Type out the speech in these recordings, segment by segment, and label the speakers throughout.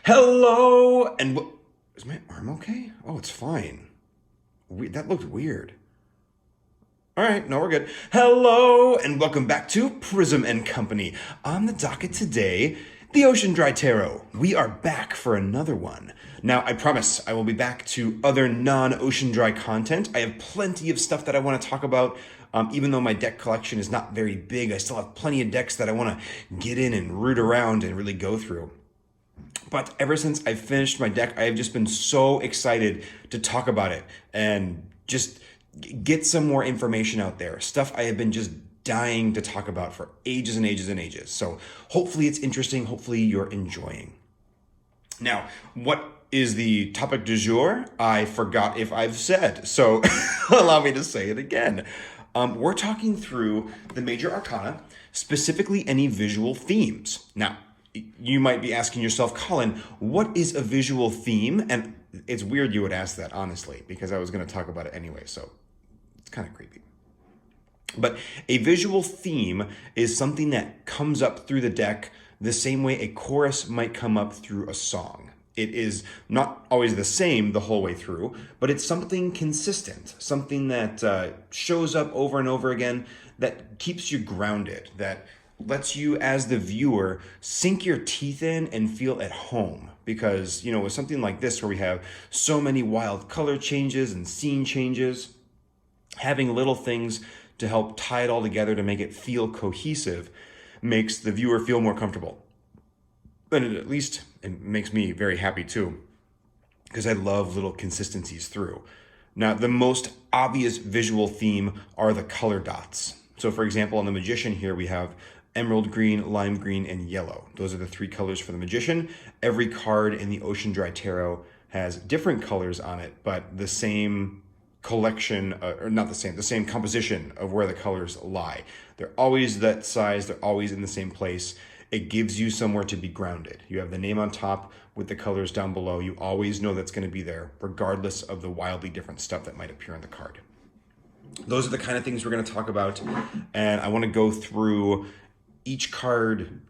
Speaker 1: Hello, and is my arm okay? Oh, it's fine. That looked weird. All right, no, we're good. Hello, and welcome back to Prism and Company. On the docket today, the OceanDry Tarot. We are back for another one. Now, I promise I will be back to other non-Ocean Dry content. I have plenty of stuff that I want to talk about. Even though my deck collection is not very big, I still have plenty of decks that I want to get in and root around and really go through. But ever since I finished my deck, I have just been so excited to talk about it and just get some more information out there. Stuff I have been just dying to talk about for ages and ages and ages. So hopefully it's interesting. Hopefully you're enjoying. Now, what is the topic du jour? I forgot if I've said, so allow me to say it again. We're talking through the major arcana, specifically any visual themes. Now, you might be asking yourself, Colin, what is a visual theme? And it's weird you would ask that, honestly, because I was going to talk about it anyway, so it's kind of creepy. But a visual theme is something that comes up through the deck the same way a chorus might come up through a song. It is not always the same the whole way through, but it's something consistent, something that shows up over and over again, that keeps you grounded, that lets you as the viewer sink your teeth in and feel at home. Because, you know, with something like this where we have so many wild color changes and scene changes, having little things to help tie it all together to make it feel cohesive makes the viewer feel more comfortable. And at least it makes me very happy too, because I love little consistencies through. Now, the most obvious visual theme are the color dots. So for example, on the Magician here, we have emerald green, lime green, and yellow. Those are the three colors for the Magician. Every card in the OceanDry Tarot has different colors on it, but the same collection, or not the same composition of where the colors lie. They're always that size, they're always in the same place. It gives you somewhere to be grounded. You have the name on top with the colors down below. You always know that's going to be there, regardless of the wildly different stuff that might appear on the card. Those are the kind of things we're going to talk about, and I want to go through each card.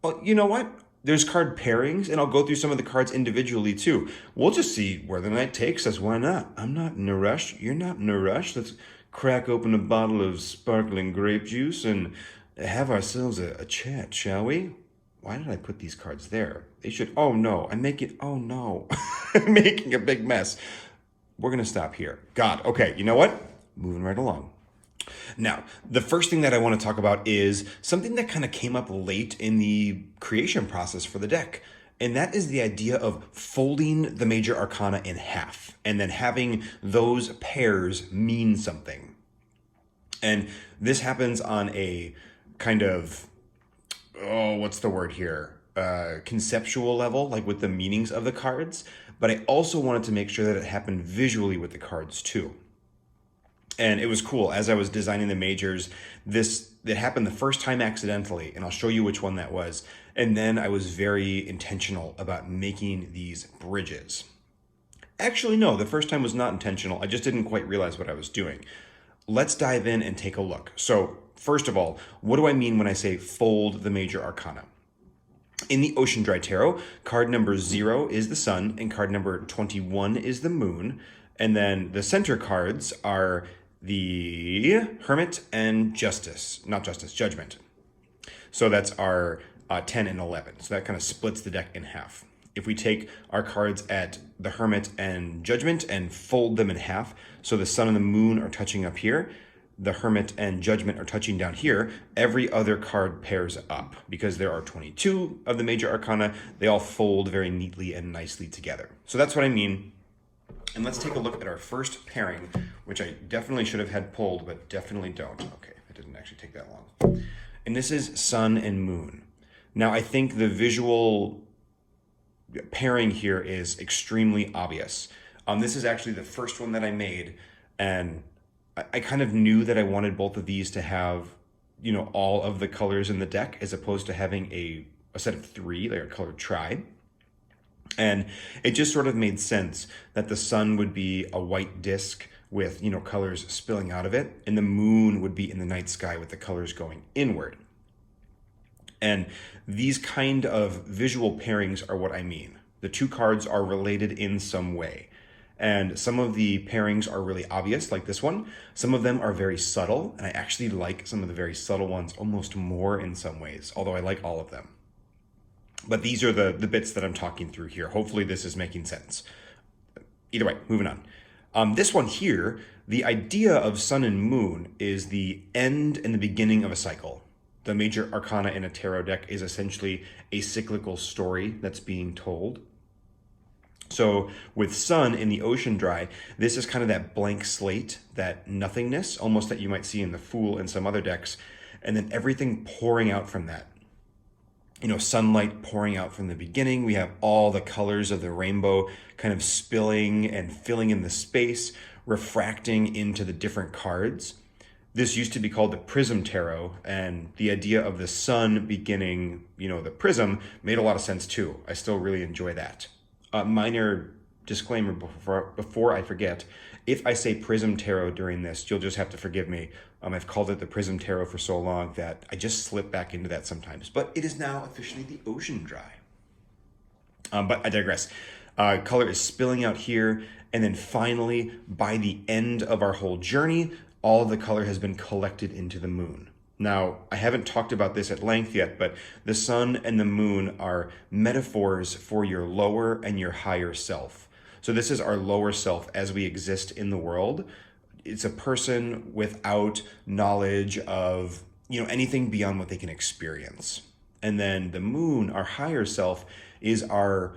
Speaker 1: Well, you know what? There's card pairings, and I'll go through some of the cards individually too. We'll just see where the night takes us. Why not? I'm not in a rush. You're not in a rush. Let's crack open a bottle of sparkling grape juice and have ourselves a chat, shall we? Why did I put these cards there? They should, oh no, I'm making a big mess. We're gonna stop here. God, okay, you know what? Moving right along. Now, the first thing that I want to talk about is something that kind of came up late in the creation process for the deck. And that is the idea of folding the major arcana in half and then having those pairs mean something. And this happens on a kind of, what's the word here? Conceptual level, like with the meanings of the cards. But I also wanted to make sure that it happened visually with the cards too. And it was cool. As I was designing the majors, it happened the first time accidentally, and I'll show you which one that was. And then I was very intentional about making these bridges. Actually, no, the first time was not intentional. I just didn't quite realize what I was doing. Let's dive in and take a look. So first of all, what do I mean when I say fold the major arcana? In the OceanDry Tarot, card number 0 is the sun, and card number 21 is the moon. And then the center cards are the Hermit and Judgment. So that's our 10 and 11. So that kind of splits the deck in half. If we take our cards at the Hermit and Judgment and fold them in half, so the sun and the moon are touching up here, the Hermit and Judgment are touching down here, every other card pairs up. Because there are 22 of the major arcana, they all fold very neatly and nicely together. So that's what I mean. And let's take a look at our first pairing, which I definitely should have had pulled, but definitely don't. Okay, it didn't actually take that long. And this is sun and moon. Now, I think the visual pairing here is extremely obvious. This is actually the first one that I made, and I kind of knew that I wanted both of these to have, you know, all of the colors in the deck, as opposed to having a set of 3, like a colored tri. And it just sort of made sense that the sun would be a white disc with, you know, colors spilling out of it, and the moon would be in the night sky with the colors going inward. And these kind of visual pairings are what I mean. The two cards are related in some way. And some of the pairings are really obvious, like this one. Some of them are very subtle, and I actually like some of the very subtle ones almost more in some ways, although I like all of them. But these are the bits that I'm talking through here. Hopefully this is making sense. Either way, moving on. This one here, the idea of sun and moon is the end and the beginning of a cycle. The major arcana in a tarot deck is essentially a cyclical story that's being told. So with sun in the OceanDry, this is kind of that blank slate, that nothingness, almost that you might see in the Fool and some other decks, and then everything pouring out from that. You know, sunlight pouring out from the beginning. We have all the colors of the rainbow kind of spilling and filling in the space, refracting into the different cards. This used to be called the Prism Tarot, and the idea of the sun beginning, you know, the prism made a lot of sense too. I still really enjoy that. Minor disclaimer before I forget, if I say Prism Tarot during this, you'll just have to forgive me. I've called it the Prism Tarot for so long that I just slip back into that sometimes. But it is now officially the OceanDry. But I digress. Color is spilling out here, and then finally, by the end of our whole journey, all of the color has been collected into the moon. Now, I haven't talked about this at length yet, but the sun and the moon are metaphors for your lower and your higher self. So this is our lower self as we exist in the world. It's a person without knowledge of, you know, anything beyond what they can experience. And then the moon, our higher self, is our,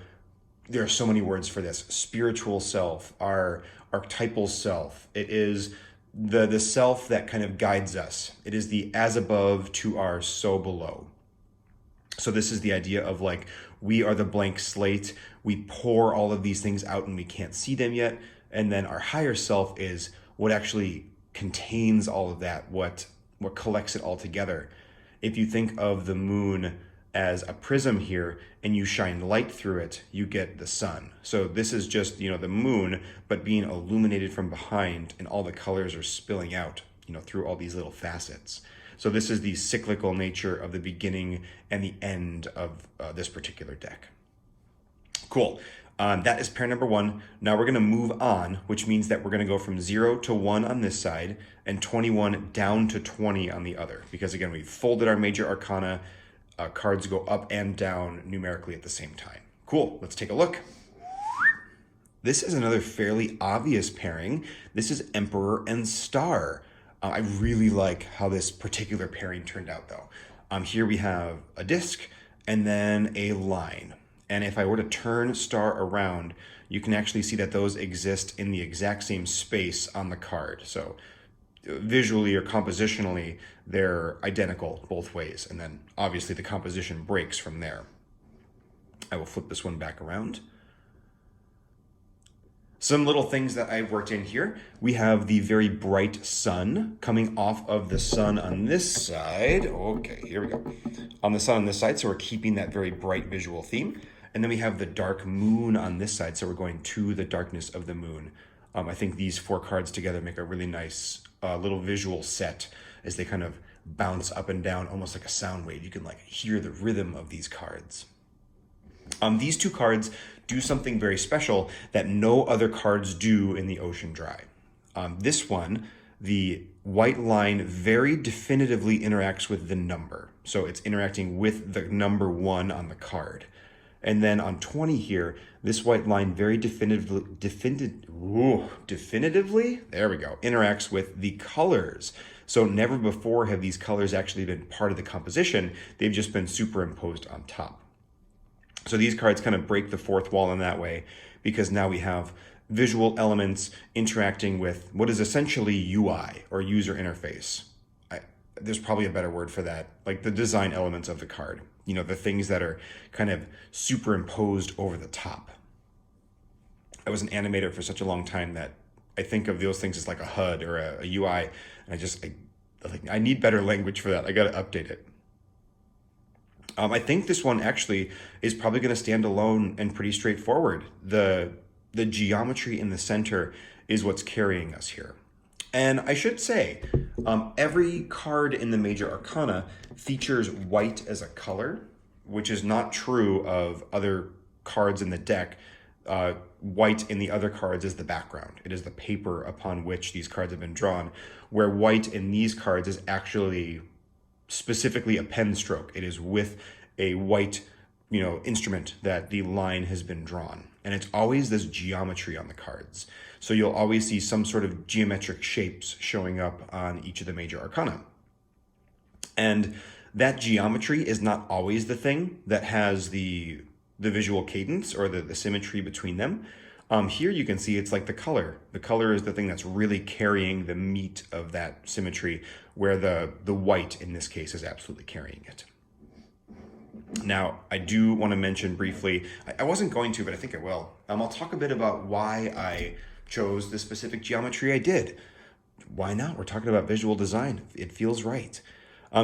Speaker 1: there are so many words for this, spiritual self, our archetypal self. It is the self that kind of guides us. It is the as above to our so below. So this is the idea of like, we are the blank slate. We pour all of these things out and we can't see them yet. And then our higher self is what actually contains all of that, what collects it all together. If you think of the moon as a prism here and you shine light through it, you get the sun. So this is just, you know, the moon, but being illuminated from behind, and all the colors are spilling out, you know, through all these little facets. So this is the cyclical nature of the beginning and the end of this particular deck. Cool. That is pair number one. Now we're going to move on, which means that we're going to go from 0 to 1 on this side and 21 down to 20 on the other. Because again, we folded our major arcana. Cards go up and down numerically at the same time. Cool, let's take a look. This is another fairly obvious pairing. This is Emperor and Star. I really like how this particular pairing turned out though. Here we have a disc and then a line. And if I were to turn Star around, you can actually see that those exist in the exact same space on the card. So visually or compositionally, they're identical both ways. And then obviously the composition breaks from there. I will flip this one back around. Some little things that I've worked in here. We have the very bright sun coming off of the sun on this side. Okay, here we go. On the sun on this side, so we're keeping that very bright visual theme. And then we have the dark moon on this side, so we're going to the darkness of the moon. I think these four cards together make a really nice little visual set as they kind of bounce up and down, almost like a sound wave. You can like hear the rhythm of these cards. These two cards do something very special that no other cards do in the OceanDry. This one, the white line very definitively interacts with the number. So it's interacting with the number 1 on the card. And then on 20 here, this white line very definitively, there we go, interacts with the colors. So never before have these colors actually been part of the composition. They've just been superimposed on top. So these cards kind of break the fourth wall in that way, because now we have visual elements interacting with what is essentially UI, or user interface. There's probably a better word for that, like the design elements of the card. You know, the things that are kind of superimposed over the top. I was an animator for such a long time that I think of those things as like a HUD or a UI, and I need better language for that. I got to update it. I think this one actually is probably going to stand alone and pretty straightforward. The geometry in the center is what's carrying us here. And I should say, every card in the Major Arcana features white as a color, which is not true of other cards in the deck. White in the other cards is the background. It is the paper upon which these cards have been drawn, where white in these cards is actually specifically a pen stroke. It is with a white, instrument that the line has been drawn. And it's always this geometry on the cards. So you'll always see some sort of geometric shapes showing up on each of the Major Arcana. And that geometry is not always the thing that has the visual cadence or the symmetry between them. Here you can see it's like the color. The color is the thing that's really carrying the meat of that symmetry, where the white in this case is absolutely carrying it. Now, I do want to mention briefly, I wasn't going to, but I think I will. I'll talk a bit about why I chose the specific geometry I did. Why not? We're talking about visual design. It feels right.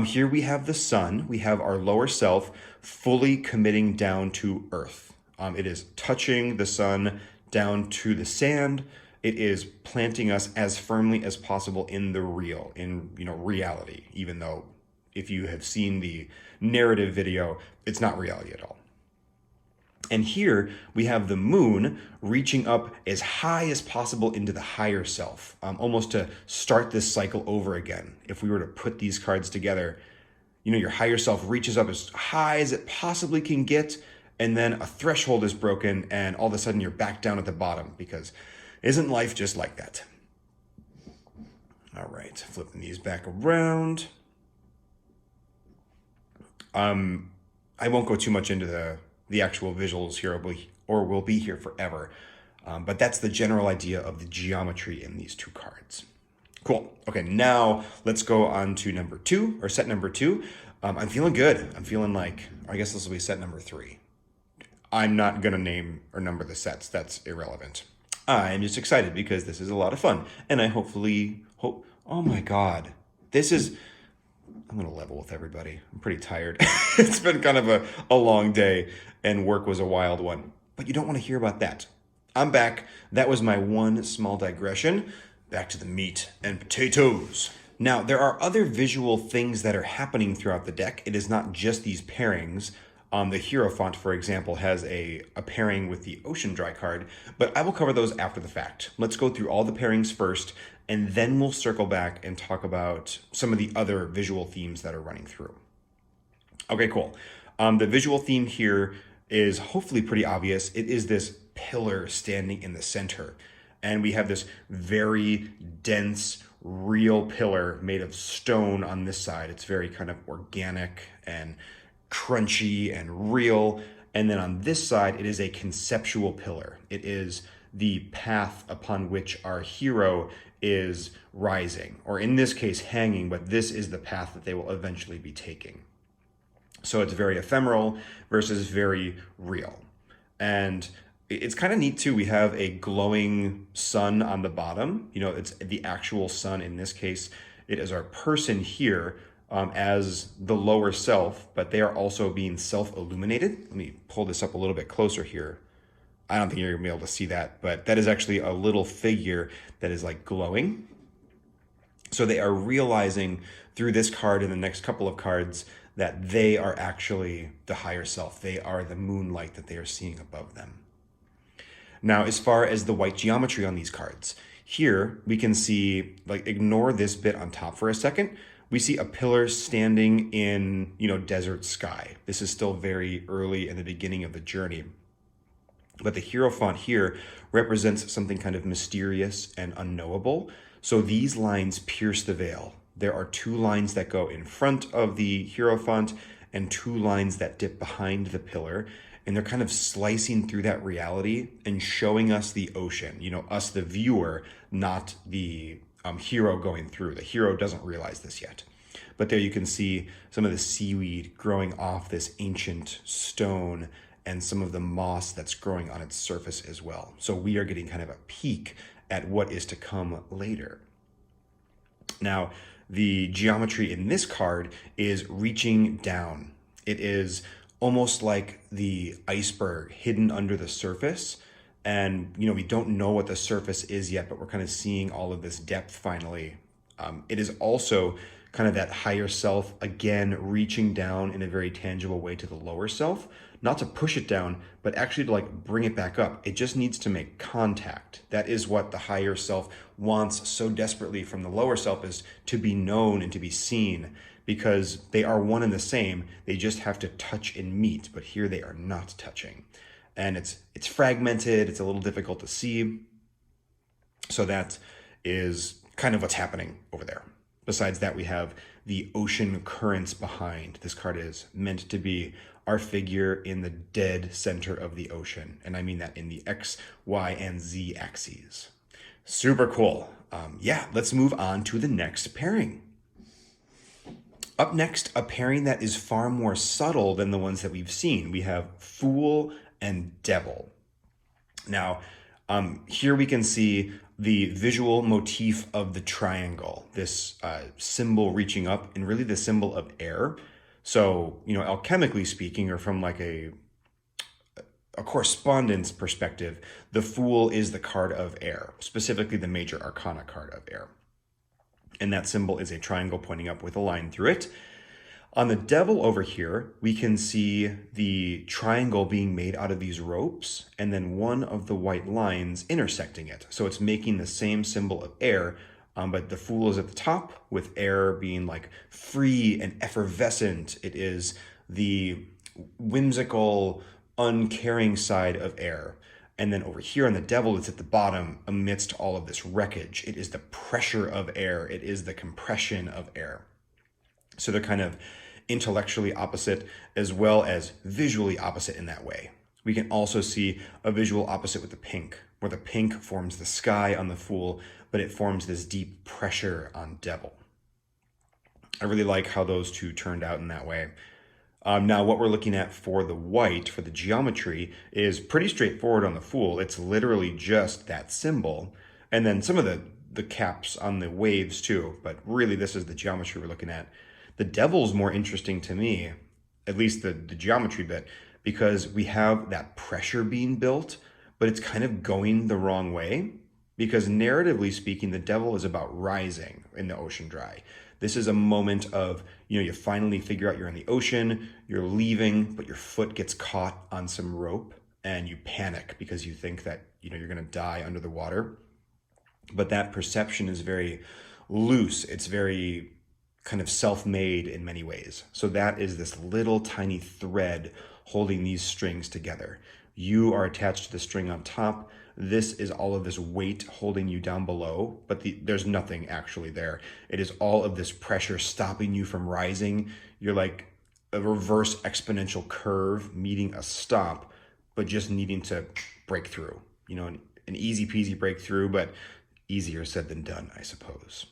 Speaker 1: Here we have the sun. We have our lower self fully committing down to earth. It is touching the sun down to the sand. It is planting us as firmly as possible in the real, in reality, even though if you have seen the narrative video, it's not reality at all. And here we have the moon reaching up as high as possible into the higher self, almost to start this cycle over again. If we were to put these cards together, your higher self reaches up as high as it possibly can get, and then a threshold is broken, and all of a sudden you're back down at the bottom, because isn't life just like that? All right, flipping these back around. I won't go too much into the actual visuals here, or we'll be here forever. But that's the general idea of the geometry in these two cards. Cool. Okay, now let's go on to number 2, or set number 2. I'm feeling good. I'm feeling like, I guess this will be set number 3. I'm not going to name or number the sets. That's irrelevant. I'm just excited because this is a lot of fun. And I hope, oh my God, I'm going to level with everybody. I'm pretty tired. It's been kind of a long day, and work was a wild one. But you don't want to hear about that. I'm back. That was my one small digression. Back to the meat and potatoes. Now, there are other visual things that are happening throughout the deck. It is not just these pairings. The Hierophant, for example, has a pairing with the OceanDry card, but I will cover those after the fact. Let's go through all the pairings first, and then we'll circle back and talk about some of the other visual themes that are running through. Okay, cool. The visual theme here is hopefully pretty obvious. It is this pillar standing in the center, and we have this very dense, real pillar made of stone on this side. It's very kind of organic and crunchy and real. And then on this side, it is a conceptual pillar. It is the path upon which our hero is rising, or in this case, hanging, but this is the path that they will eventually be taking. So it's very ephemeral versus very real. And it's kind of neat too. We have a glowing sun on the bottom. It's the actual sun in this case. It is our person here as the lower self, but they are also being self-illuminated. Let me pull this up a little bit closer here. I don't think you're gonna be able to see that, but that is actually a little figure that is like glowing. So they are realizing through this card and the next couple of cards that they are actually the higher self. They are the moonlight that they are seeing above them. Now, as far as the white geometry on these cards, here we can see, ignore this bit on top for a second. We see a pillar standing in, desert sky. This is still very early in the beginning of the journey. But the Hierophant here represents something kind of mysterious and unknowable. So these lines pierce the veil. There are 2 lines that go in front of the Hierophant and 2 lines that dip behind the pillar. And they're kind of slicing through that reality and showing us the ocean, us, the viewer, not the hero going through. The hero doesn't realize this yet. But there you can see some of the seaweed growing off this ancient stone and some of the moss that's growing on its surface as well. So we are getting kind of a peek at what is to come later. Now, the geometry in this card is reaching down. It is almost like the iceberg hidden under the surface And, you know, we don't know what the surface is yet, but we're kind of seeing all of this depth finally. It is also kind of that higher self, again, reaching down in a very tangible way to the lower self, not to push it down, but actually to like bring it back up. It just needs to make contact. That is what the higher self wants so desperately from the lower self, is to be known and to be seen, because they are one and the same. They just have to touch and meet, but here they are not touching. And it's fragmented, it's a little difficult to see. So that is kind of what's happening over there. Besides that, we have the ocean currents behind. This card is meant to be our figure in the dead center of the ocean. And I mean that in the X, Y, and Z axes. Super cool. Yeah, let's move on to the next pairing. Up next, a pairing that is far more subtle than the ones that we've seen. We have Fool and Devil. Now, here we can see the visual motif of the triangle, this symbol reaching up, and really the symbol of air. So, you know, alchemically speaking, or from like a correspondence perspective, the Fool is the card of air, specifically the major arcana card of air. And that symbol is a triangle pointing up with a line through it. On the Devil over here, we can see the triangle being made out of these ropes, and then one of the white lines intersecting it. So it's making the same symbol of air, but the Fool is at the top, with air being like free and effervescent. It is the whimsical, uncaring side of air. And then over here on the Devil, it's at the bottom amidst all of this wreckage. It is the pressure of air. It is the compression of air. So they're kind of intellectually opposite as well as visually opposite in that way. We can also see a visual opposite with the pink, where the pink forms the sky on the Fool, but it forms this deep pressure on Devil. I really like how those two turned out in that way. Now, what we're looking at for the white, for the geometry, is pretty straightforward on the Fool. It's literally just that symbol. And then some of the caps on the waves too, but really this is the geometry we're looking at. The Devil's more interesting to me, at least the geometry bit, because we have that pressure being built, but it's kind of going the wrong way. Because narratively speaking, the Devil is about rising in the OceanDry. This is a moment of, you know, you finally figure out you're in the ocean, you're leaving, but your foot gets caught on some rope and you panic because you think that, you know, you're going to die under the water. But that perception is very loose. It's very kind of self-made in many ways. So that is this little tiny thread holding these strings together. You are attached to the string on top. This is all of this weight holding you down below, but there's nothing actually there. It is all of this pressure stopping you from rising. You're like a reverse exponential curve meeting a stop, but just needing to break through. You know, an easy peasy breakthrough, but easier said than done, I suppose.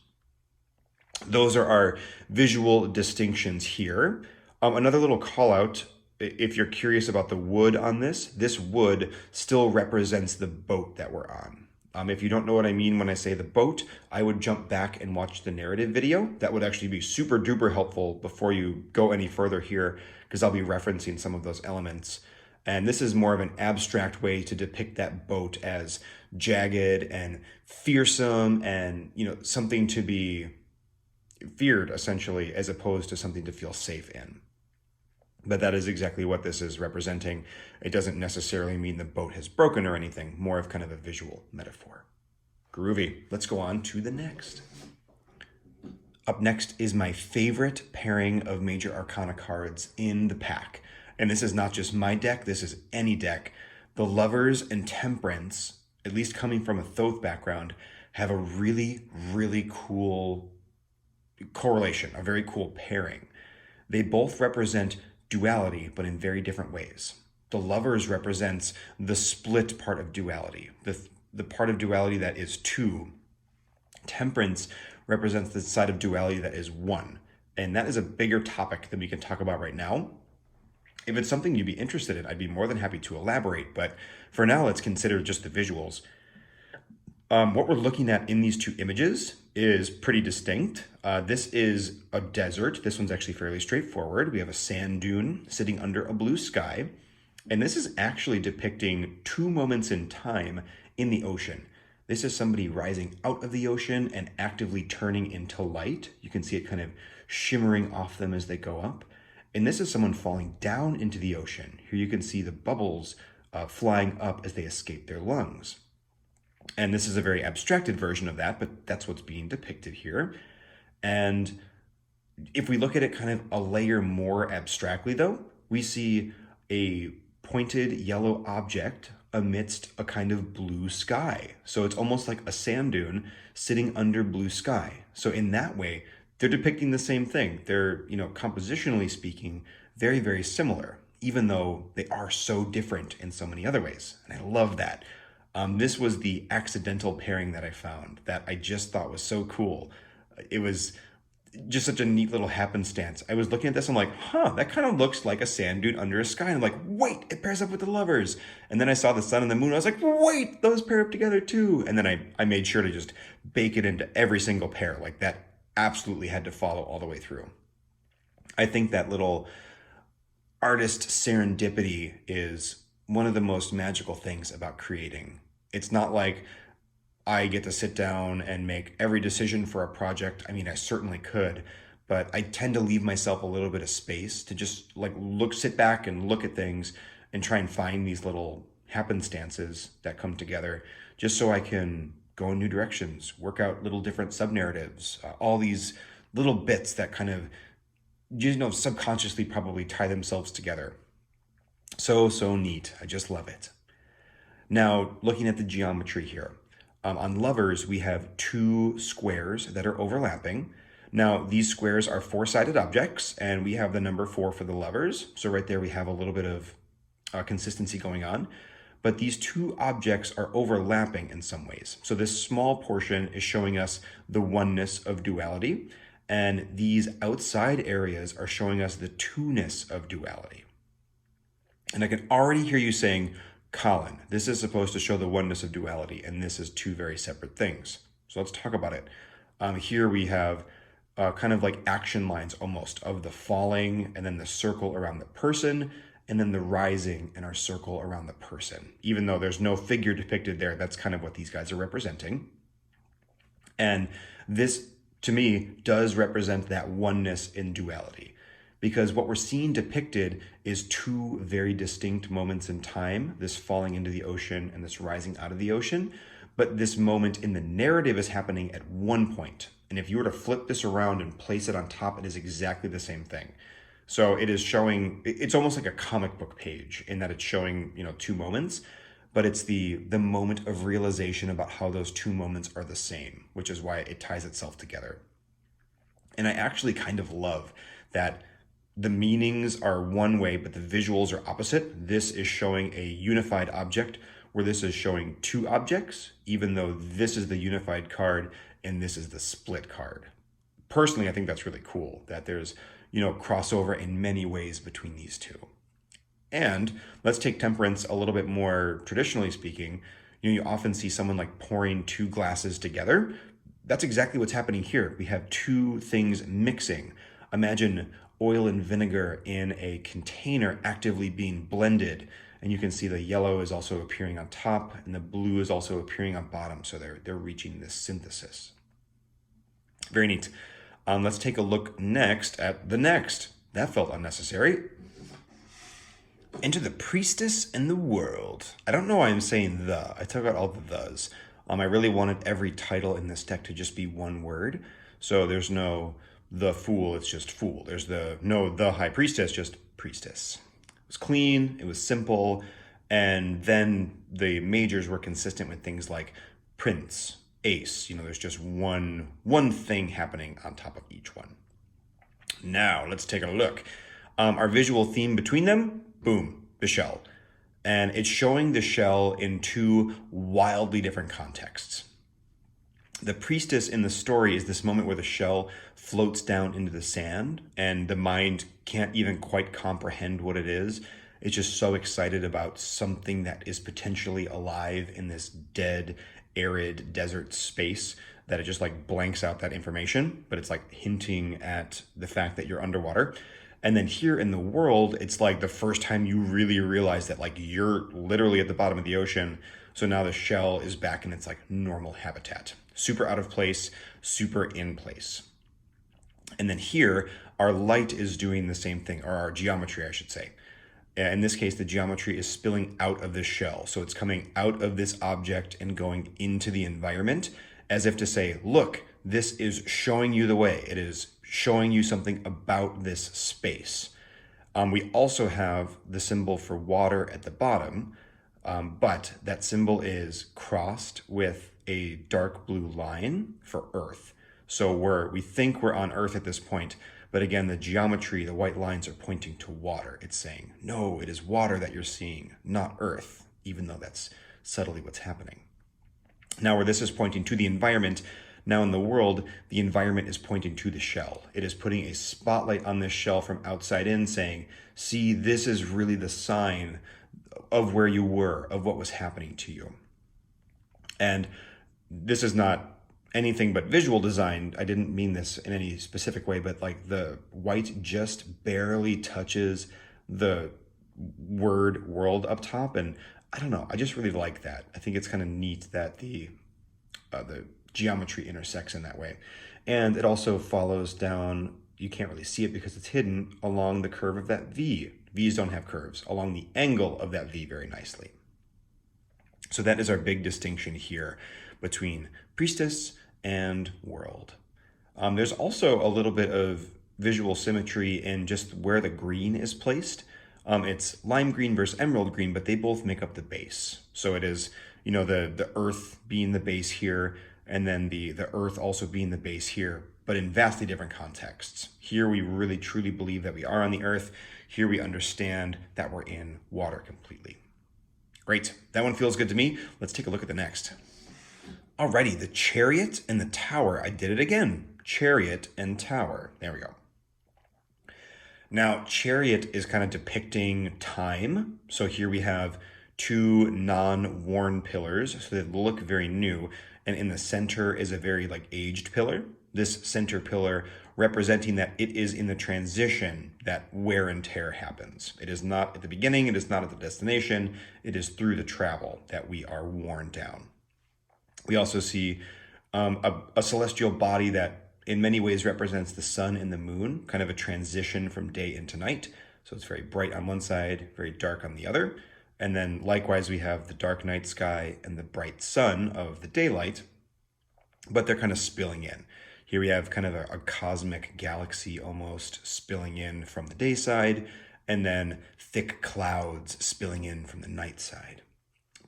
Speaker 1: Those are our visual distinctions here. Another little call out, if you're curious about the wood on this wood still represents the boat that we're on. If you don't know what I mean when I say the boat, I would jump back and watch the narrative video. That would actually be super duper helpful before you go any further here, because I'll be referencing some of those elements. And this is more of an abstract way to depict that boat as jagged and fearsome and, you know, something to be feared essentially, as opposed to something to feel safe in. But that is exactly what this is representing. It doesn't necessarily mean the boat has broken or anything, more of kind of a visual metaphor. Groovy. Let's go on to the next. Up next is my favorite pairing of major arcana cards in the pack. And this is not just my deck, this is any deck. The Lovers and Temperance, at least coming from a Thoth background, have a really, really cool correlation, a very cool pairing. They both represent duality, but in very different ways. The Lovers represents the split part of duality, the part of duality that is two. Temperance represents the side of duality that is one. And that is a bigger topic than we can talk about right now. If it's something you'd be interested in, I'd be more than happy to elaborate. But for now, let's consider just the visuals. What we're looking at in these two images is pretty distinct. This is a desert. This one's actually fairly straightforward. We have a sand dune sitting under a blue sky. And this is actually depicting two moments in time in the ocean. This is somebody rising out of the ocean and actively turning into light. You can see it kind of shimmering off them as they go up. And this is someone falling down into the ocean. Here you can see the bubbles flying up as they escape their lungs. And this is a very abstracted version of that, but that's what's being depicted here. And if we look at it kind of a layer more abstractly, though, we see a pointed yellow object amidst a kind of blue sky. So it's almost like a sand dune sitting under blue sky. So in that way, they're depicting the same thing. They're, compositionally speaking, very, very similar, even though they are so different in so many other ways. And I love that. This was the accidental pairing that I found that I just thought was so cool. It was just such a neat little happenstance. I was looking at this, I'm like, that kind of looks like a sand dune under a sky. And I'm like, wait, it pairs up with the lovers. And then I saw the sun and the moon. I was like, wait, those pair up together too. And then I made sure to just bake it into every single pair. Like that absolutely had to follow all the way through. I think that little artist serendipity is one of the most magical things about creating. It's not like I get to sit down and make every decision for a project. I mean, I certainly could, but I tend to leave myself a little bit of space to just sit back and look at things and try and find these little happenstances that come together just so I can go in new directions, work out little different sub-narratives, all these little bits that kind of, subconsciously probably tie themselves together. So neat. I just love it. Now, looking at the geometry here. On lovers, we have two squares that are overlapping. Now, these squares are four-sided objects, and we have the number 4 for the lovers. So right there, we have a little bit of consistency going on. But these two objects are overlapping in some ways. So this small portion is showing us the oneness of duality, and these outside areas are showing us the two-ness of duality. And I can already hear you saying, Colin, this is supposed to show the oneness of duality, and this is two very separate things. So let's talk about it. Here we have kind of like action lines almost of the falling and then the circle around the person, and then the rising in our circle around the person. Even though there's no figure depicted there, that's kind of what these guys are representing. And this, to me, does represent that oneness in duality. Because what we're seeing depicted is two very distinct moments in time, this falling into the ocean and this rising out of the ocean. But this moment in the narrative is happening at one point. And if you were to flip this around and place it on top, it is exactly the same thing. So it is showing, it's almost like a comic book page in that it's showing, two moments, but it's the moment of realization about how those two moments are the same, which is why it ties itself together. And I actually kind of love that the meanings are one way, but the visuals are opposite. This is showing a unified object, where this is showing two objects, even though this is the unified card and this is the split card. Personally, I think that's really cool that there's, crossover in many ways between these two. And let's take Temperance a little bit more traditionally speaking. You often see someone like pouring two glasses together. That's exactly what's happening here. We have two things mixing. Imagine oil and vinegar in a container actively being blended. And you can see the yellow is also appearing on top and the blue is also appearing on bottom. So they're reaching this synthesis. Very neat. Let's take a look next at the next. That felt unnecessary. Into the Priestess and the World. I don't know why I'm saying the. I took out all the thes. I really wanted every title in this deck to just be one word. So there's no the Fool, it's just Fool. There's the High Priestess, just Priestess. It was clean, it was simple, and then the majors were consistent with things like Prince, Ace. There's just one thing happening on top of each one. Now, let's take a look. Our visual theme between them, boom, the shell. And it's showing the shell in two wildly different contexts. The priestess in the story is this moment where the shell floats down into the sand and the mind can't even quite comprehend what it is. It's just so excited about something that is potentially alive in this dead, arid desert space that it just blanks out that information, but it's hinting at the fact that you're underwater. And then here in the world, it's like the first time you really realize that like you're literally at the bottom of the ocean. So now the shell is back in its like normal habitat. Super out of place, super in place. And then here, our light is doing the same thing, or our geometry, I should say. In this case, the geometry is spilling out of this shell. So it's coming out of this object and going into the environment as if to say, look, this is showing you the way. It is showing you something about this space. We also have the symbol for water at the bottom, but that symbol is crossed with a dark blue line for earth. So we think we're on earth at this point, but again, the geometry, the white lines are pointing to water. It's saying, no, it is water that you're seeing, not earth, even though that's subtly what's happening. Now, where this is pointing to the environment, now in the world, the environment is pointing to the shell. It is putting a spotlight on this shell from outside in saying, see, this is really the sign of where you were, of what was happening to you. And this is not anything but visual design. I didn't mean this in any specific way, but like the white just barely touches the word world up top. And I don't know, I just really like that. I think it's kind of neat that the geometry intersects in that way. And it also follows down, you can't really see it because it's hidden, along the curve of that V. V's don't have curves, along the angle of that V very nicely. So that is our big distinction here between Priestess and World. There's also a little bit of visual symmetry in just where the green is placed. It's lime green versus emerald green, but they both make up the base. So it is, the earth being the base here, and then the earth also being the base here, but in vastly different contexts. Here we really truly believe that we are on the earth. Here we understand that we're in water completely. Great, that one feels good to me. Let's take a look at the next. Alrighty, the Chariot and the Tower. I did it again. Chariot and Tower. There we go. Now, Chariot is kind of depicting time. So here we have two non-worn pillars, so they look very new. And in the center is a very aged pillar. This center pillar representing that it is in the transition that wear and tear happens. It is not at the beginning, it is not at the destination, it is through the travel that we are worn down. We also see a celestial body that in many ways represents the sun and the moon, kind of a transition from day into night. So it's very bright on one side, very dark on the other. And then likewise, we have the dark night sky and the bright sun of the daylight, but they're kind of spilling in. Here we have kind of a cosmic galaxy almost spilling in from the day side, and then thick clouds spilling in from the night side.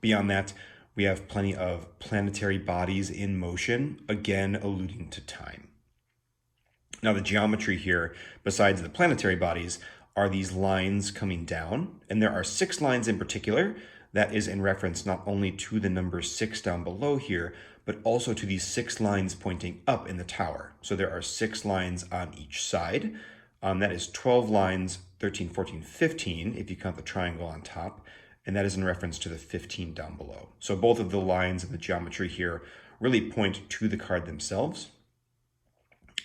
Speaker 1: Beyond that, we have plenty of planetary bodies in motion, again alluding to time. Now the geometry here, besides the planetary bodies, are these lines coming down, and there are 6 lines in particular. That is in reference not only to the number 6 down below here, but also to these 6 lines pointing up in the tower. So there are 6 lines on each side. That is 12 lines, 13, 14, 15, if you count the triangle on top, and that is in reference to the 15 down below. So both of the lines in the geometry here really point to the card themselves.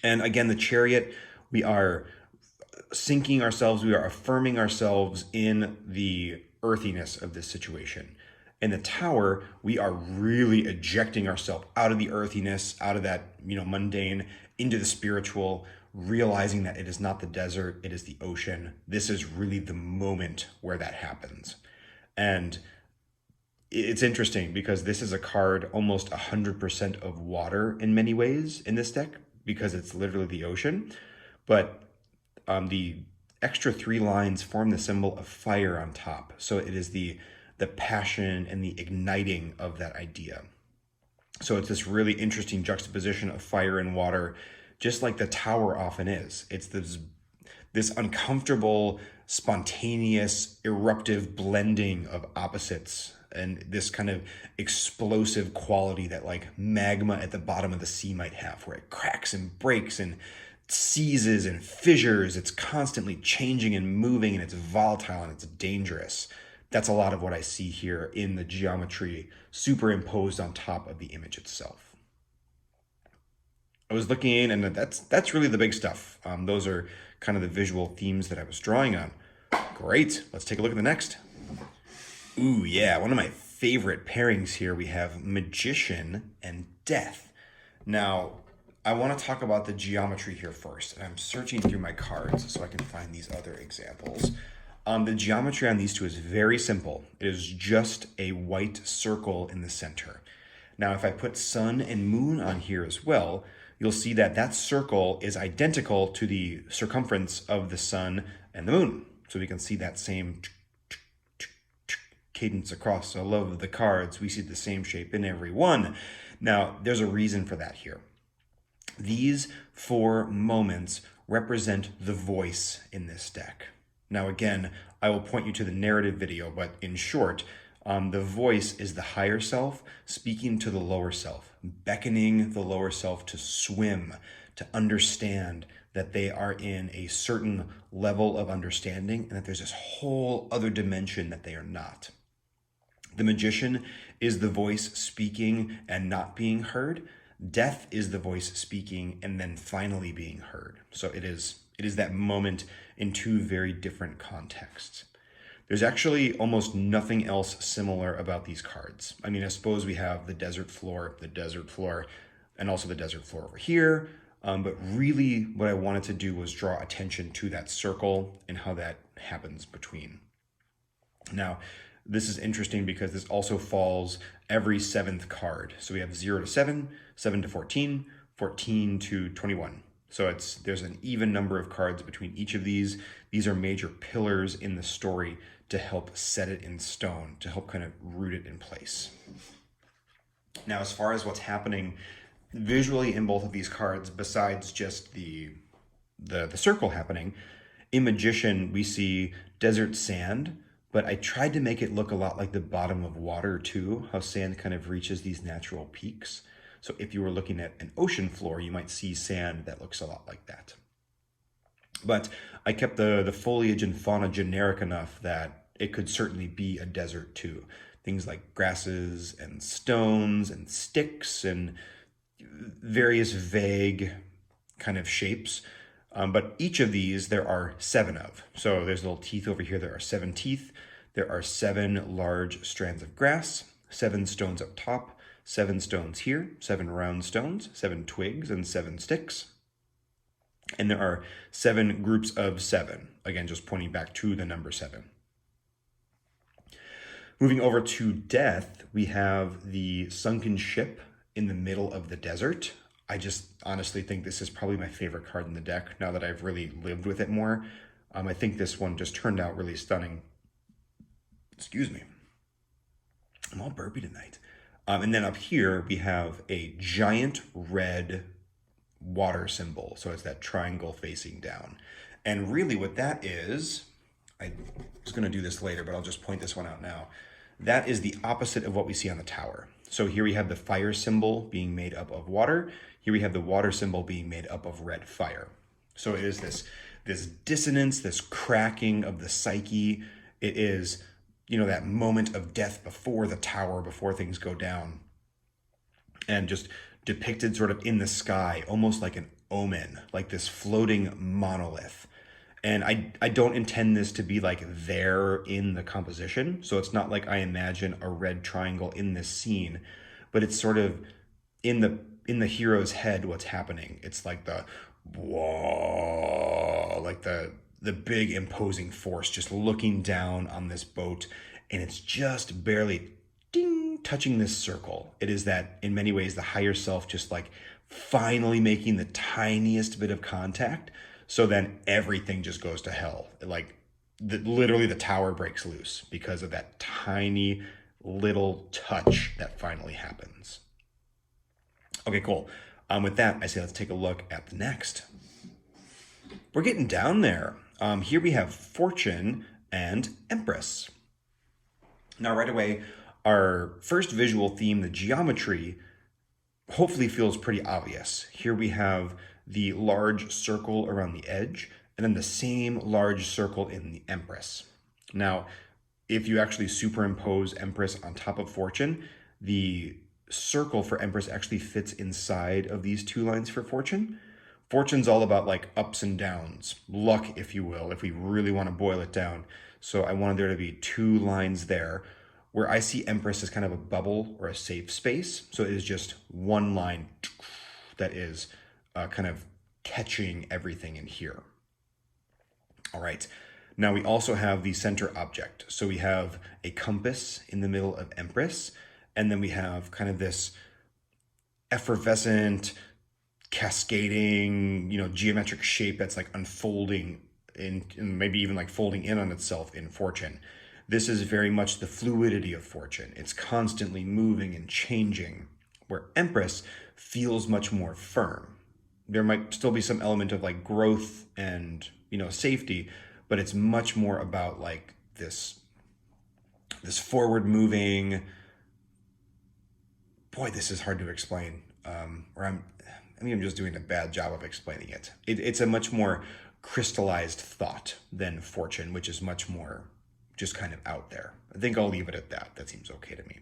Speaker 1: And again, the Chariot, we are sinking ourselves, we are affirming ourselves in the earthiness of this situation. In the Tower, we are really ejecting ourselves out of the earthiness, out of that, mundane, into the spiritual, realizing that it is not the desert, it is the ocean. This is really the moment where that happens. And it's interesting because this is a card almost 100% of water in many ways in this deck, because it's literally the ocean. But the extra 3 lines form the symbol of fire on top. So it is the passion and the igniting of that idea. So it's this really interesting juxtaposition of fire and water, just like the Tower often is. It's this uncomfortable, spontaneous, eruptive blending of opposites, and this kind of explosive quality that magma at the bottom of the sea might have, where it cracks and breaks and seizes and fissures. It's constantly changing and moving, and it's volatile and it's dangerous. That's a lot of what I see here in the geometry superimposed on top of the image itself. I was looking, and that's really the big stuff. Those are kind of the visual themes that I was drawing on. Great. Let's take a look at the next. Ooh, yeah, one of my favorite pairings here. We have Magician and Death. Now, I want to talk about the geometry here first, and I'm searching through my cards so I can find these other examples. The geometry on these two is very simple. It is just a white circle in the center. Now, if I put sun and moon on here as well, you'll see that that circle is identical to the circumference of the sun and the moon. So we can see that same cadence across. So I love the cards. We see the same shape in every one. Now, there's a reason for that here. These 4 moments represent the voice in this deck. Now, again, I will point you to the narrative video, but in short, the voice is the higher self speaking to the lower self, beckoning the lower self to swim, to understand that they are in a certain level of understanding and that there's this whole other dimension that they are not. The Magician is the voice speaking and not being heard. Death is the voice speaking and then finally being heard. So it is that moment in 2 very different contexts. There's actually almost nothing else similar about these cards. I mean, I suppose we have the desert floor, and also the desert floor over here. But really what I wanted to do was draw attention to that circle and how that happens between. Now, this is interesting because this also falls every 7th card. So we have 0 to 7, 7 to 14, 14 to 21. So there's an even number of cards between each of these. These are major pillars in the story to help set it in stone, to help kind of root it in place. Now, as far as what's happening visually in both of these cards, besides just the circle happening, in Magician, we see desert sand, but I tried to make it look a lot like the bottom of water too, how sand kind of reaches these natural peaks. So if you were looking at an ocean floor, you might see sand that looks a lot like that. But I kept the foliage and fauna generic enough that it could certainly be a desert too. Things like grasses and stones and sticks and various vague kind of shapes. But each of these, there are 7 of. So there's little teeth over here. There are 7 teeth. There are 7 large strands of grass, 7 stones up top, 7 stones here, 7 round stones, 7 twigs, and 7 sticks. And there are 7 groups of 7. Again, just pointing back to the number 7. Moving over to Death, we have the sunken ship in the middle of the desert. I just honestly think this is probably my favorite card in the deck now that I've really lived with it more. I think this one just turned out really stunning. Excuse me. I'm all burpy tonight. And then up here, we have a giant red water symbol. So it's that triangle facing down. And really what that is, I was going to do this later, but I'll just point this one out now. That is the opposite of what we see on the tower. So here we have the fire symbol being made up of water. Here we have the water symbol being made up of red fire. So it is this dissonance, this cracking of the psyche. It is, that moment of death before the tower, before things go down. And just depicted sort of in the sky, almost like an omen, like this floating monolith. And I don't intend this to be like there in the composition. So it's not like I imagine a red triangle in this scene, but it's sort of in the hero's head what's happening. It's like the whoa, like the big imposing force just looking down on this boat, and it's just barely ding touching this circle. It is that in many ways the higher self just like finally making the tiniest bit of contact. So then everything just goes to hell. Like literally the tower breaks loose because of that tiny little touch that finally happens. Okay, cool. With that, I say let's take a look at the next. We're getting down there. Here we have Fortune and Empress. Now right away, our first visual theme, the geometry, hopefully feels pretty obvious. Here we have the large circle around the edge, and then the same large circle in the Empress. Now, if you actually superimpose Empress on top of Fortune, the circle for Empress actually fits inside of these 2 lines for Fortune. Fortune's all about like ups and downs, luck, if you will, if we really want to boil it down. So I wanted there to be 2 lines there where I see Empress as kind of a bubble or a safe space. So it is just 1 line that is kind of catching everything in here. All right. Now we also have the center object. So we have a compass in the middle of Empress, and then we have kind of this effervescent, cascading, geometric shape that's like unfolding and maybe even like folding in on itself in Fortune. This is very much the fluidity of Fortune. It's constantly moving and changing, where Empress feels much more firm. There might still be some element of like growth and, safety, but it's much more about like this forward moving, boy, this is hard to explain. I'm just doing a bad job of explaining it. It's a much more crystallized thought than Fortune, which is much more just kind of out there. I think I'll leave it at that. That seems okay to me.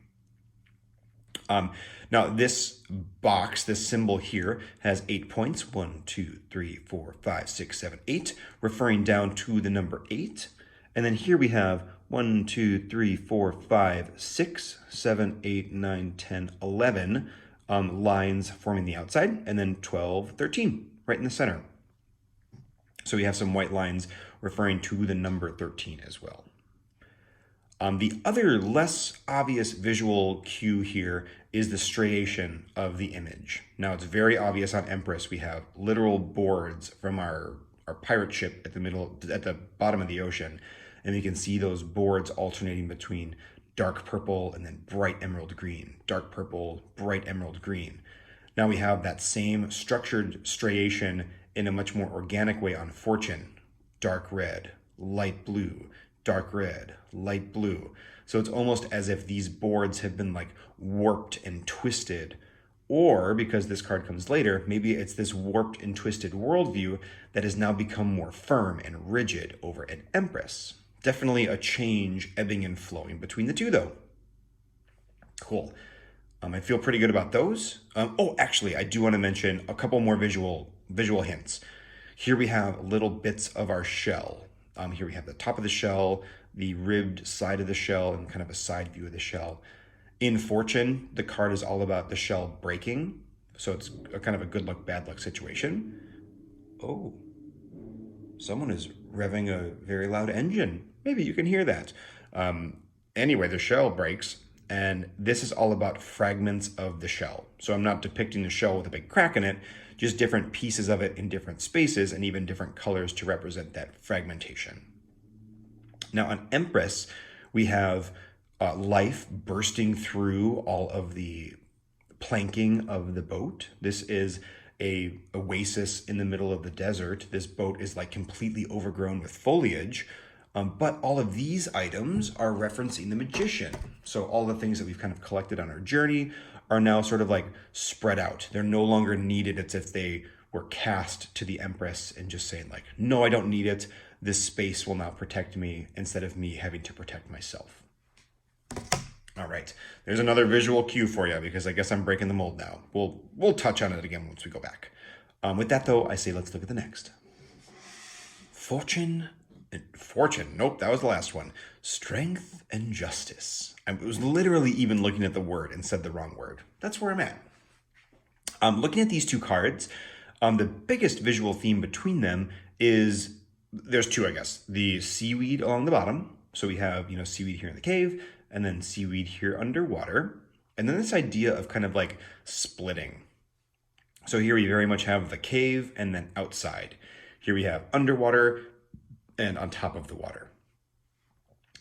Speaker 1: Now this box, this symbol here, has 8 points. 1, 2, 3, 4, 5, 6, 7, 8, referring down to the number 8. And then here we have 1, 2, 3, 4, 5, 6, 7, 8, 9, 10, 11 lines forming the outside, and then 12, 13 right in the center. So we have some white lines referring to the number 13 as well. The other less obvious visual cue here is the striation of the image. Now it's very obvious on Empress. We have literal boards from our pirate ship at the bottom of the ocean, and we can see those boards alternating between dark purple and then bright emerald green, dark purple, bright emerald green. Now we have that same structured striation in a much more organic way on Fortune. Dark red, light blue, dark red, light blue. So it's almost as if these boards have been like warped and twisted, or because this card comes later, maybe it's this warped and twisted worldview that has now become more firm and rigid over at Empress. Definitely a change, ebbing and flowing between the two though. Cool. I feel pretty good about those. Actually, I do want to mention a couple more visual hints. Here we have little bits of our shell. Here we have the top of the shell, the ribbed side of the shell, and kind of a side view of the shell. In Fortune, the card is all about the shell breaking. So it's a kind of a good luck, bad luck situation. Oh, someone is revving a very loud engine. Maybe you can hear that. Anyway, the shell breaks, and this is all about fragments of the shell. So I'm not depicting the shell with a big crack in it, just different pieces of it in different spaces and even different colors to represent that fragmentation. Now on Empress, we have life bursting through all of the planking of the boat. This is a oasis in the middle of the desert. This boat is like completely overgrown with foliage. But all of these items are referencing the magician. So all the things that we've kind of collected on our journey are now sort of like spread out. They're no longer needed. It's if they were cast to the Empress and just saying like, no, I don't need it. This space will now protect me instead of me having to protect myself. All right, there's another visual cue for you because I guess I'm breaking the mold now. We'll touch on it again once we go back. With that though, I say let's look at the next. Fortune, nope, that was the last one. Strength and justice. I was literally even looking at the word and said the wrong word. That's where I'm at. Looking at these two cards, the biggest visual theme between them is, there's two, I guess. The seaweed along the bottom. So we have, seaweed here in the cave, and then seaweed here underwater. And then this idea of kind of like splitting. So here we very much have the cave and then outside. Here we have underwater and on top of the water.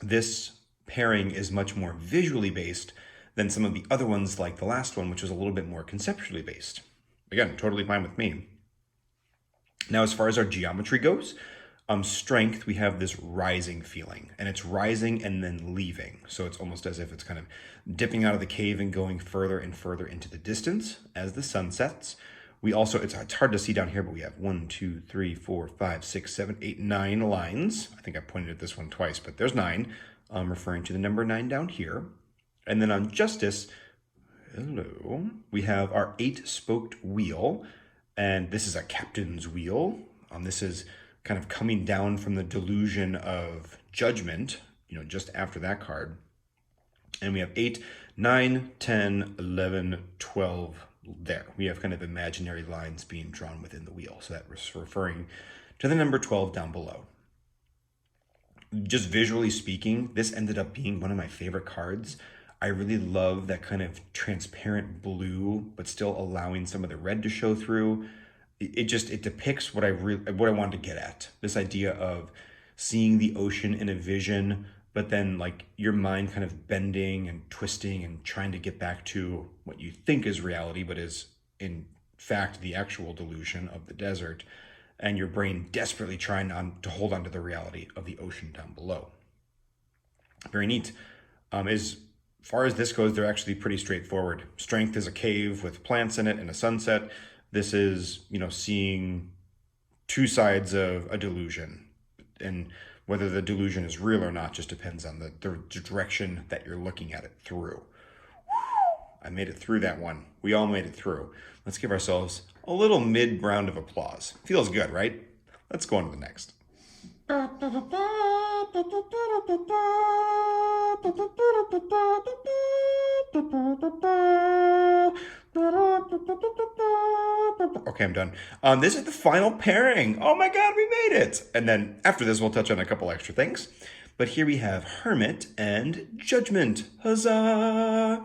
Speaker 1: This pairing is much more visually based than some of the other ones like the last one, which was a little bit more conceptually based. Again, totally fine with me. Now, as far as our geometry goes, strength, we have this rising feeling, and it's rising and then leaving. So it's almost as if it's kind of dipping out of the cave and going further and further into the distance as the sun sets. We also, it's hard to see down here, but we have 1, 2, 3, 4, 5, 6, 7, 8, 9 lines. I think I pointed at this one twice, but there's 9, referring to the number 9 down here. And then on justice, Hello. We have our 8-spoked wheel, and this is a captain's wheel. This is kind of coming down from the delusion of judgment, just after that card. And we have 8, 9, 10, 11, 12 there. We have kind of imaginary lines being drawn within the wheel. So that was referring to the number 12 down below. Just visually speaking, this ended up being one of my favorite cards. I really love that kind of transparent blue, but still allowing some of the red to show through. It depicts what I wanted to get at. This idea of seeing the ocean in a vision, but then like your mind kind of bending and twisting and trying to get back to what you think is reality, but is in fact the actual delusion of the desert, and your brain desperately trying to hold on to the reality of the ocean down below. Very neat. As far as this goes, they're actually pretty straightforward. Strength is a cave with plants in it and a sunset. This is, seeing two sides of a delusion, and whether the delusion is real or not just depends on the direction that you're looking at it through. I made it through that one. We all made it through. Let's give ourselves a little mid round of applause. Feels good, right? Let's go on to the next. Okay, I'm done. This is the final pairing. Oh my God, we made it. And then after this, we'll touch on a couple extra things. But here we have Hermit and Judgment. Huzzah!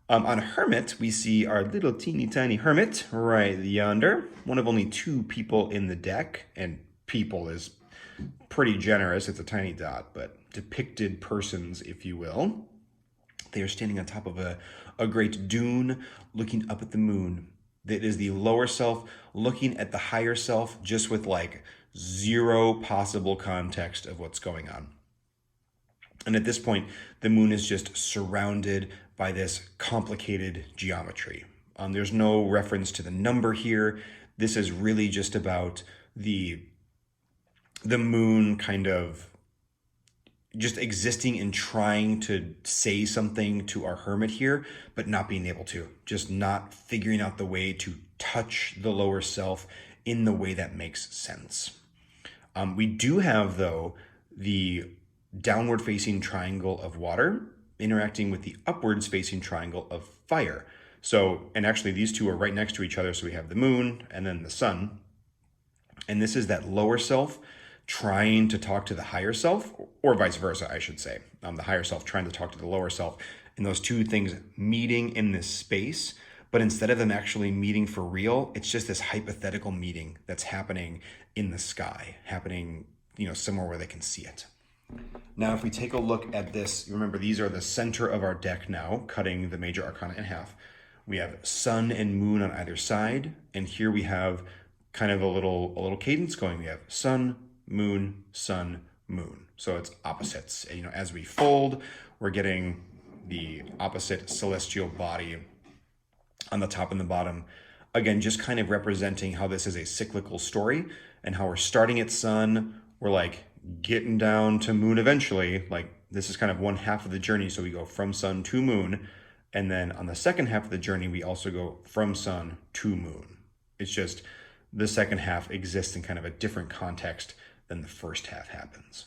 Speaker 1: On Hermit, we see our little teeny tiny Hermit right yonder. One of only 2 people in the deck, and people is pretty generous. It's a tiny dot, but depicted persons, if you will. They are standing on top of a great dune, looking up at the moon. That is the lower self looking at the higher self, just with like 0 possible context of what's going on. And at this point, the moon is just surrounded by this complicated geometry. There's no reference to the number here. This is really just about the moon kind of just existing and trying to say something to our hermit here, but not being able to, just not figuring out the way to touch the lower self in the way that makes sense. We do have, though, the downward facing triangle of water interacting with the upwards facing triangle of fire. So, and actually these two are right next to each other. So we have the moon and then the sun. And this is that lower self trying to talk to the higher self, or vice versa, I should say. The higher self trying to talk to the lower self, and those two things meeting in this space. But instead of them actually meeting for real, it's just this hypothetical meeting that's happening in the sky, happening, somewhere where they can see it. Now, if we take a look at this, remember these are the center of our deck now, cutting the major arcana in half. We have sun and moon on either side, and here we have kind of a little cadence going. We have sun, moon, moon. So it's opposites. And, as we fold, we're getting the opposite celestial body on the top and the bottom. Again, just kind of representing how this is a cyclical story and how we're starting at sun, we're like getting down to moon eventually. Like this is kind of one half of the journey. So we go from sun to moon. And then on the second half of the journey, we also go from sun to moon. It's just the second half exists in kind of a different context than the first half happens.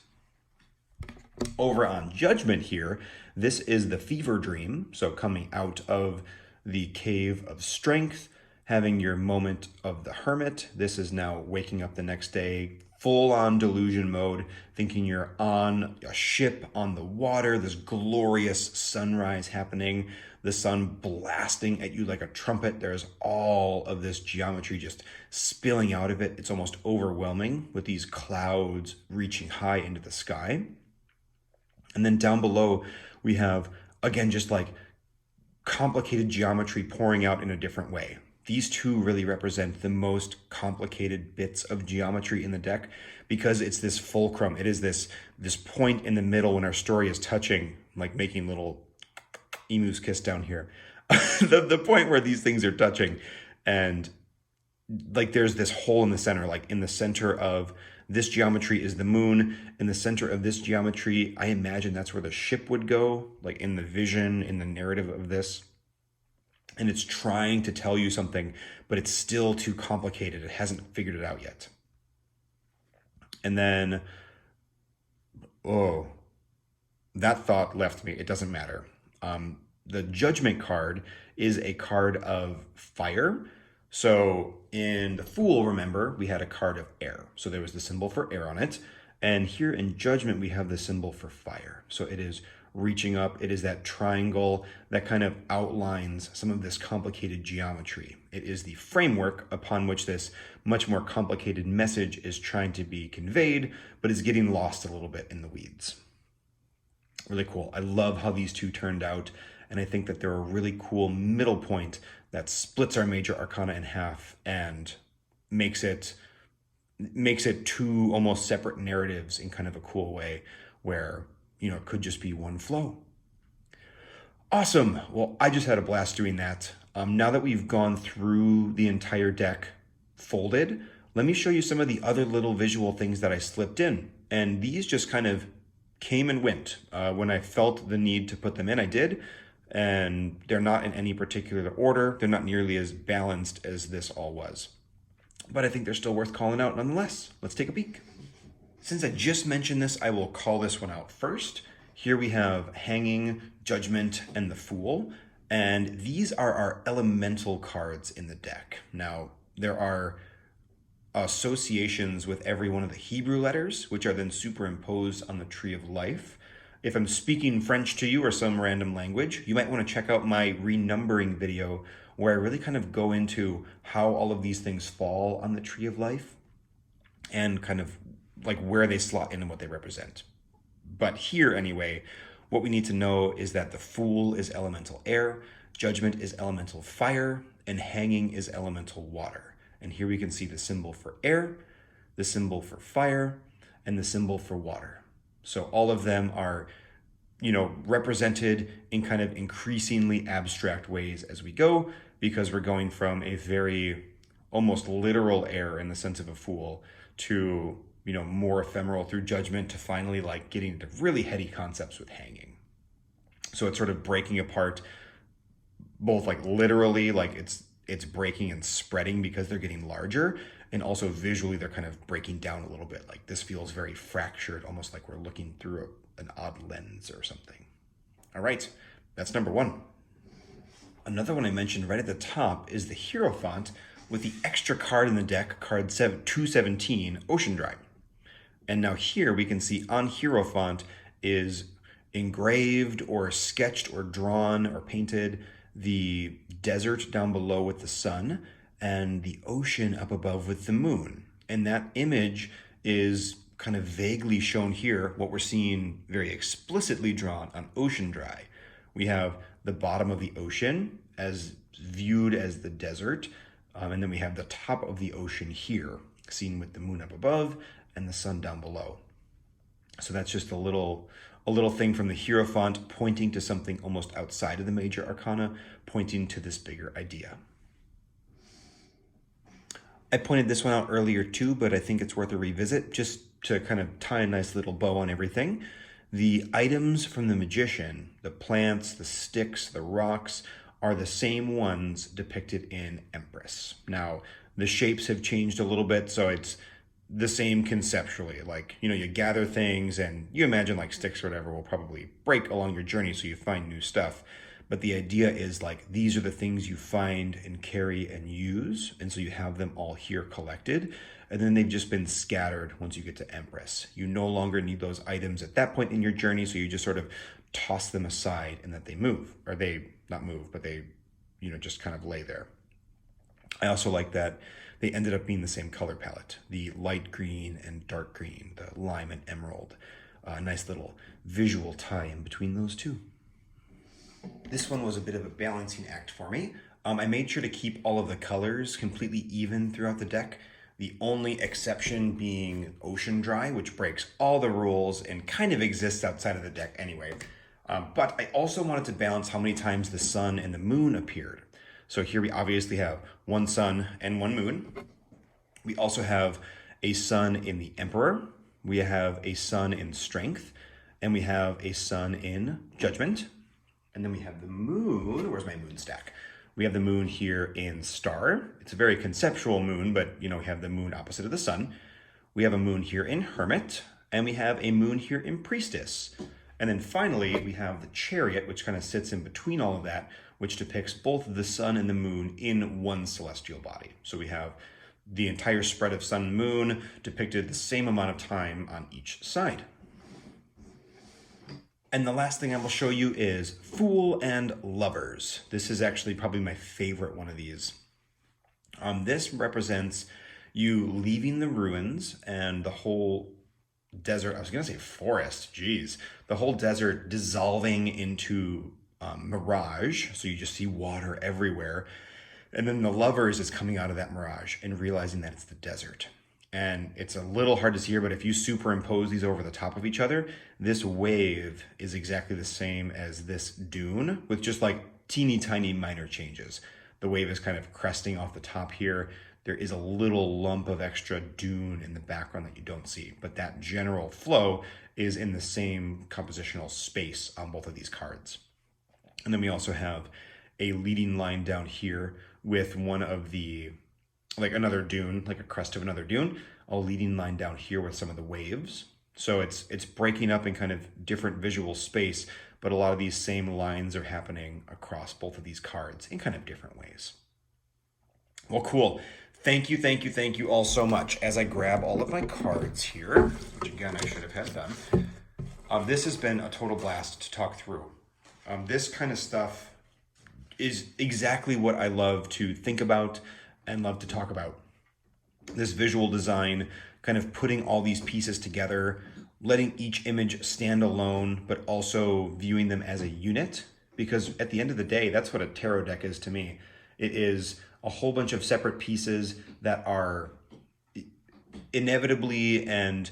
Speaker 1: Over on Judgment here, this is the fever dream. So coming out of the cave of strength, having your moment of the hermit. This is now waking up the next day, full on delusion mode, thinking you're on a ship on the water, this glorious sunrise happening, the sun blasting at you like a trumpet. There's all of this geometry just spilling out of it. It's almost overwhelming with these clouds reaching high into the sky. And then down below, we have, again, just like complicated geometry pouring out in a different way. These two really represent the most complicated bits of geometry in the deck because it's this fulcrum. It is this point in the middle when our story is touching, like making little emu's kiss down here. the point where these things are touching, and like there's this hole in the center, like in the center of this geometry is the moon. In the center of this geometry, I imagine that's where the ship would go, like in the vision, in the narrative of this. and it's trying to tell you something, but it's still too complicated. It hasn't figured it out yet. And then, oh, that thought left me. It doesn't matter. The Judgment card is a card of fire. So in the Fool, remember, we had a card of air. So there was the symbol for air on it. And here in Judgment, we have the symbol for fire. So it is reaching up. It is that triangle that kind of outlines some of this complicated geometry. It is the framework upon which this much more complicated message is trying to be conveyed, but is getting lost a little bit in the weeds. Really cool. I love how these two turned out, and I think that they're a really cool middle point that splits our major arcana in half and makes it two almost separate narratives in kind of a cool way where, you know, it could just be one flow. Awesome. Well, I just had a blast doing that. Now that we've gone through the entire deck folded, let me show you some of the other little visual things that I slipped in. And these just kind of came and went. When I felt the need to put them in, I did. And they're not in any particular order. They're not nearly as balanced as this all was. But I think they're still worth calling out nonetheless. Let's take a peek. Since I just mentioned this, I will call this one out first. Here we have Hanging, Judgment, and the Fool. And these are our elemental cards in the deck. Now, there are associations with every one of the Hebrew letters, which are then superimposed on the Tree of Life. If I'm speaking French to you or some random language, you might want to check out my renumbering video where I really kind of go into how all of these things fall on the Tree of Life and kind of like where they slot in and what they represent. But here anyway, what we need to know is that the Fool is elemental air, Judgment is elemental fire, and Hanging is elemental water. And here we can see the symbol for air, the symbol for fire, and the symbol for water. So all of them are, you know, represented in kind of increasingly abstract ways as we go, because we're going from a very almost literal air in the sense of a Fool to, you know, more ephemeral through Judgment to finally like getting into really heady concepts with Hanging. So it's sort of breaking apart both like literally, like it's breaking and spreading because they're getting larger, and also visually they're kind of breaking down a little bit. Like this feels very fractured, almost like we're looking through an odd lens or something. All right, that's number one. Another one I mentioned right at the top is the Hierophant with the extra card in the deck, card 217, OceanDry. And now here we can see on Hierophant is engraved or sketched or drawn or painted the desert down below with the sun and the ocean up above with the moon. And that image is kind of vaguely shown here, what we're seeing very explicitly drawn on OceanDry. We have the bottom of the ocean as viewed as the desert, and then we have the top of the ocean here, seen with the moon up above and the sun down below. So that's just a little thing from the Hierophant pointing to something almost outside of the major arcana, pointing to this bigger idea. I pointed this one out earlier too, but I think it's worth a revisit just to kind of tie a nice little bow on everything. The items from the Magician, the plants, the sticks, the rocks, are the same ones depicted in Empress. Now, the shapes have changed a little bit, so it's the same conceptually. Like, you know, you gather things and you imagine like sticks or whatever will probably break along your journey, so you find new stuff. But the idea is like, these are the things you find and carry and use. And so you have them all here collected. And then they've just been scattered once you get to Empress. You no longer need those items at that point in your journey. So you just sort of toss them aside and that they move, or they not move, but they, you know, just kind of lay there. I also like that they ended up being the same color palette, the light green and dark green, the lime and emerald. A nice little visual tie in between those two. This one was a bit of a balancing act for me. I made sure to keep all of the colors completely even throughout the deck. The only exception being OceanDry, which breaks all the rules and kind of exists outside of the deck anyway. But I also wanted to balance how many times the sun and the moon appeared. So here we obviously have one sun and one moon. We also have a sun in the Emperor. We have a sun in Strength. And we have a sun in Judgment. And then we have the moon. Where's my moon stack? We have the moon here in Star. It's a very conceptual moon, but you know, we have the moon opposite of the sun. We have a moon here in Hermit, and we have a moon here in Priestess. And then finally, we have the Chariot, which kind of sits in between all of that, which depicts both the sun and the moon in one celestial body. So we have the entire spread of sun and moon depicted the same amount of time on each side. And the last thing I will show you is Fool and Lovers. This is actually probably my favorite one of these. This represents you leaving the ruins and the whole desert, I was gonna say forest, geez. The whole desert dissolving into mirage, so you just see water everywhere. And then the Lovers is coming out of that mirage and realizing that it's the desert. And it's a little hard to see here, but if you superimpose these over the top of each other, this wave is exactly the same as this dune with just like teeny tiny minor changes. The wave is kind of cresting off the top here. There is a little lump of extra dune in the background that you don't see, but that general flow is in the same compositional space on both of these cards. And then we also have a leading line down here with one of the, like another dune, like a crest of another dune, a leading line down here with some of the waves. So it's breaking up in kind of different visual space, but a lot of these same lines are happening across both of these cards in kind of different ways. Well, cool. Thank you all so much. As I grab all of my cards here, which again, I should have had done. This has been a total blast to talk through. This kind of stuff is exactly what I love to think about and love to talk about. This visual design, kind of putting all these pieces together, letting each image stand alone, but also viewing them as a unit. Because at the end of the day, that's what a tarot deck is to me. It is a whole bunch of separate pieces that are inevitably and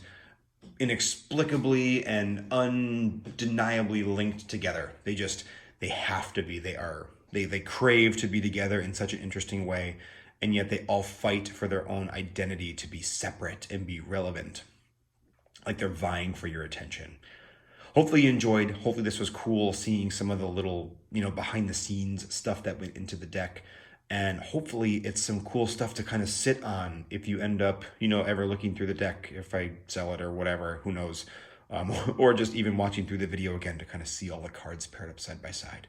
Speaker 1: inexplicably and undeniably linked together. They have to be. They crave to be together in such an interesting way, and yet they all fight for their own identity to be separate and be relevant. Like they're vying for your attention. Hopefully you enjoyed. Hopefully this was cool, seeing some of the little, behind the scenes stuff that went into the deck. And hopefully it's some cool stuff to kind of sit on if you end up, ever looking through the deck, if I sell it or whatever, who knows. Or just even watching through the video again to kind of see all the cards paired up side by side.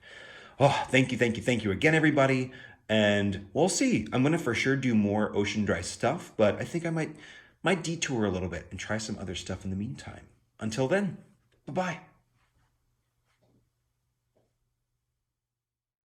Speaker 1: Oh, thank you again, everybody. And we'll see. I'm going to for sure do more OceanDry stuff, but I think I might detour a little bit and try some other stuff in the meantime. Until then, bye-bye.